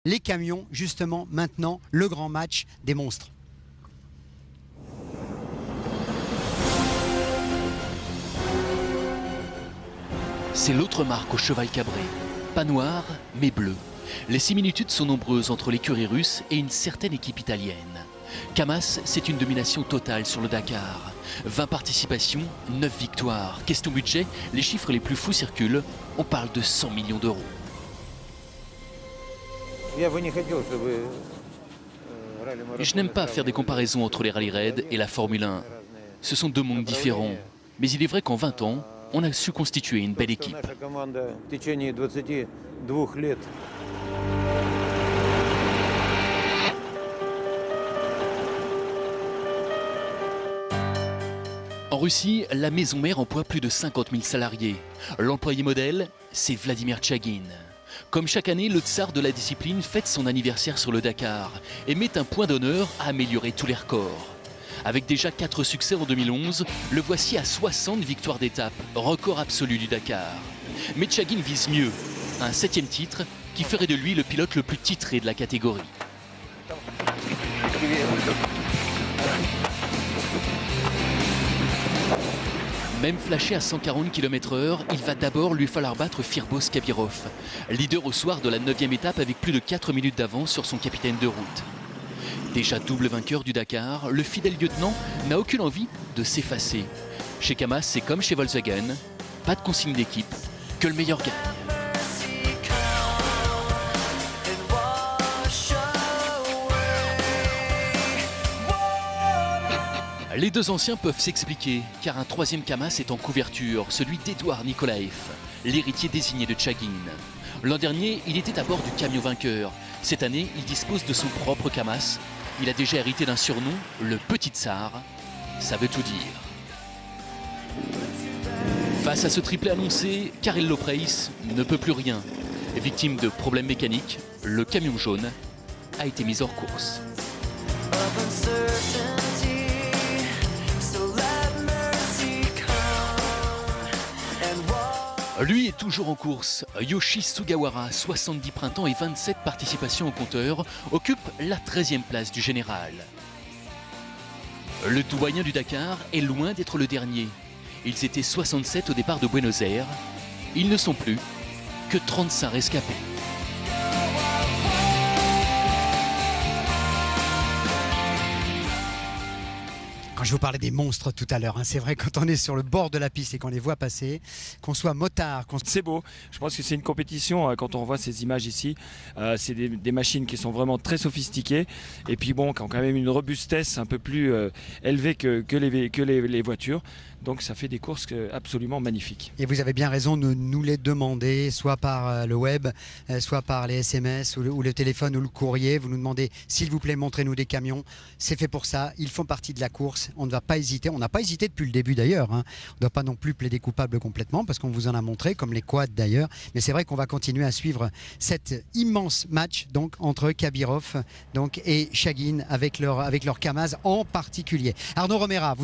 Les camions, justement, maintenant, le grand match des monstres. C'est l'autre marque au cheval cabré. Pas noir, mais bleu. Les similitudes sont nombreuses entre l'écurie russe et une certaine équipe italienne. Kamaz, c'est une domination totale sur le Dakar. 20 participations, 9 victoires. Question budget, les chiffres les plus fous circulent. On parle de 100 millions d'euros. Je n'aime pas faire des comparaisons entre les rallye raids et la Formule 1. Ce sont deux mondes différents. Mais il est vrai qu'en 20 ans, on a su constituer une belle équipe. En Russie, la maison mère emploie plus de 50 000 salariés. L'employé modèle, c'est Vladimir Tchagin. Comme chaque année, le tsar de la discipline fête son anniversaire sur le Dakar et met un point d'honneur à améliorer tous les records. Avec déjà 4 succès en 2011, le voici à 60 victoires d'étape, record absolu du Dakar. Mais Tchagin vise mieux, un 7e titre qui ferait de lui le pilote le plus titré de la catégorie. Même flashé à 140 km/h, il va d'abord lui falloir battre Firbos Kabirov, leader au soir de la 9e étape avec plus de 4 minutes d'avance sur son capitaine de route. Déjà double vainqueur du Dakar, le fidèle lieutenant n'a aucune envie de s'effacer. Chez Kamaz, c'est comme chez Volkswagen, pas de consigne d'équipe, que le meilleur gagne. Les deux anciens peuvent s'expliquer, car un 3e Kamaz est en couverture, celui d'Edouard Nikolaev, l'héritier désigné de Tchagin. L'an dernier, il était à bord du camion vainqueur. Cette année, il dispose de son propre Kamaz. Il a déjà hérité d'un surnom, le Petit Tsar. Ça veut tout dire. Face à ce triplé annoncé, Carello Preis ne peut plus rien. Victime de problèmes mécaniques, le camion jaune a été mis hors course. Lui est toujours en course. Yoshi Sugawara, 70 printemps et 27 participations au compteur, occupe la 13e place du général. Le doyen du Dakar est loin d'être le dernier. Ils étaient 67 au départ de Buenos Aires. Ils ne sont plus que 35 rescapés. Quand je vous parlais des monstres tout à l'heure, c'est vrai, quand on est sur le bord de la piste et qu'on les voit passer, qu'on soit motard... C'est beau, je pense que c'est une compétition, quand on voit ces images ici, c'est des machines qui sont vraiment très sophistiquées et puis bon, qui ont quand même une robustesse un peu plus élevée que les voitures, donc ça fait des courses absolument magnifiques. Et vous avez bien raison de nous les demander, soit par le web, soit par les SMS ou le téléphone ou le courrier. Vous nous demandez, s'il vous plaît, montrez-nous des camions. C'est fait pour ça, ils font partie de la course. On ne va pas hésiter, on n'a pas hésité depuis le début d'ailleurs. On ne doit pas non plus plaider coupable complètement parce qu'on vous en a montré, comme les quads d'ailleurs. Mais c'est vrai qu'on va continuer à suivre cet immense match donc, entre Kabirov et Tchagin avec leur Kamaz en particulier. Arnaud Romera, vous